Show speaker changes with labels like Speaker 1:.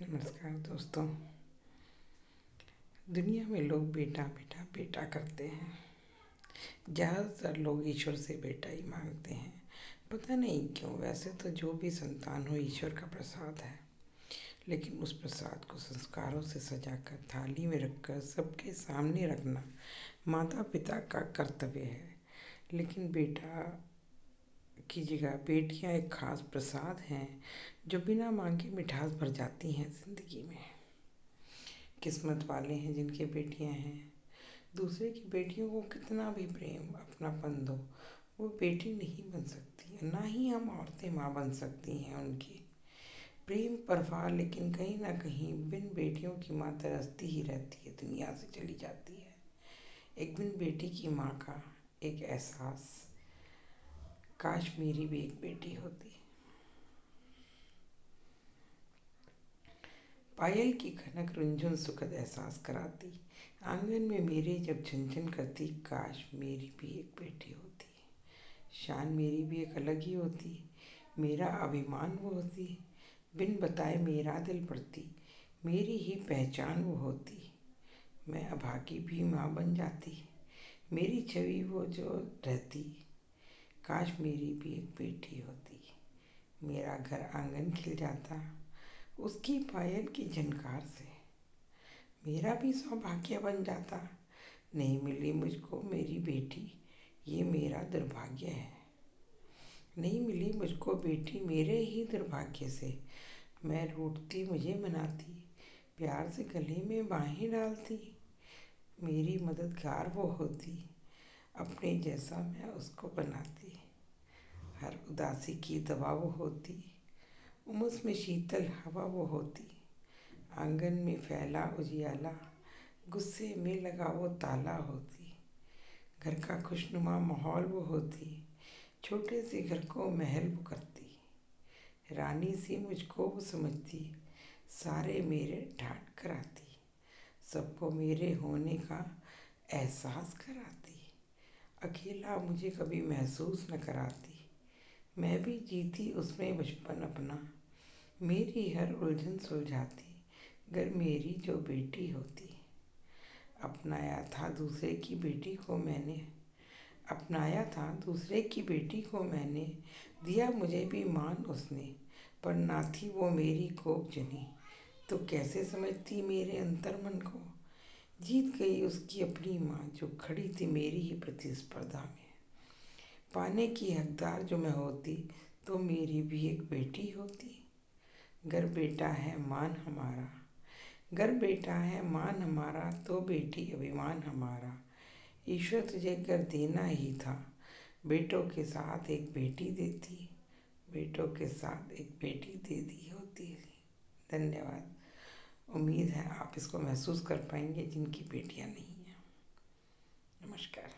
Speaker 1: नमस्कार दोस्तों। दुनिया में लोग बेटा बेटा बेटा करते हैं। ज़्यादातर लोग ईश्वर से बेटा ही मांगते हैं। पता नहीं क्यों। वैसे तो जो भी संतान हो ईश्वर का प्रसाद है, लेकिन उस प्रसाद को संस्कारों से सजाकर थाली में रखकर सबके सामने रखना माता पिता का कर्तव्य है। लेकिन बेटा की जगह बेटियां एक खास प्रसाद हैं जो बिना मांगे मिठास भर जाती हैं जिंदगी में। किस्मत वाले हैं जिनके बेटियां हैं। दूसरे की बेटियों को कितना भी प्रेम अपनापन दो, वो बेटी नहीं बन सकती। ना ही हम औरतें माँ बन सकती हैं उनकी। प्रेम परवाह लेकिन कहीं ना कहीं बिन बेटियों की माँ तरसती ही रहती है, दुनिया से चली जाती है। एक बिन बेटी की माँ का एक एहसास, काश मेरी भी एक बेटी होती। पायल की खनक रुंझुन सुखद एहसास कराती। आंगन में मेरे जब झनझन करती, काश मेरी भी एक बेटी होती। शान मेरी भी एक अलग ही होती, मेरा अभिमान वो होती। बिन बताए मेरा दिल पड़ती, मेरी ही पहचान वो होती। मैं अभागी भी माँ बन जाती, मेरी छवि वो जो रहती। काश मेरी भी एक बेटी होती, मेरा घर आंगन खिल जाता उसकी पायल की झनकार से। मेरा भी सौभाग्य बन जाता। नहीं मिली मुझको मेरी बेटी, ये मेरा दुर्भाग्य है। नहीं मिली मुझको बेटी मेरे ही दुर्भाग्य से। मैं रूठती मुझे मनाती, प्यार से गले में बाहें डालती। मेरी मददगार वो होती, अपने जैसा मैं उसको बनाती। हर उदासी की दवा वो होती, उमस में शीतल हवा वो होती। आंगन में फैला उजियाला, गुस्से में लगा वो ताला होती। घर का खुशनुमा माहौल वो होती, छोटे से घर को महल वो करती। रानी सी मुझको वो समझती, सारे मेरे ठाट कराती। सबको मेरे होने का एहसास कराती। अकेला मुझे कभी महसूस न कराती। मैं भी जीती उसमें बचपन अपना, मेरी हर उलझन सुलझाती। अगर मेरी जो बेटी होती। अपनाया था दूसरे की बेटी को मैंने, अपनाया था दूसरे की बेटी को मैंने। दिया मुझे भी मान उसने, पर ना थी वो मेरी कोख जनी। तो कैसे समझती मेरे अंतर मन को। जीत गई उसकी अपनी माँ जो खड़ी थी मेरी ही प्रतिस्पर्धा में। पाने की हकदार जो मैं होती, तो मेरी भी एक बेटी होती। घर बेटा है मान हमारा, घर बेटा है मान हमारा, तो बेटी अभिमान हमारा। ईश्वर तुझे घर देना ही था, बेटों के साथ एक बेटी देती। बेटों के साथ एक बेटी दे दी होती। धन्यवाद। उम्मीद है आप इसको महसूस कर पाएंगे जिनकी बेटियां नहीं हैं। नमस्कार।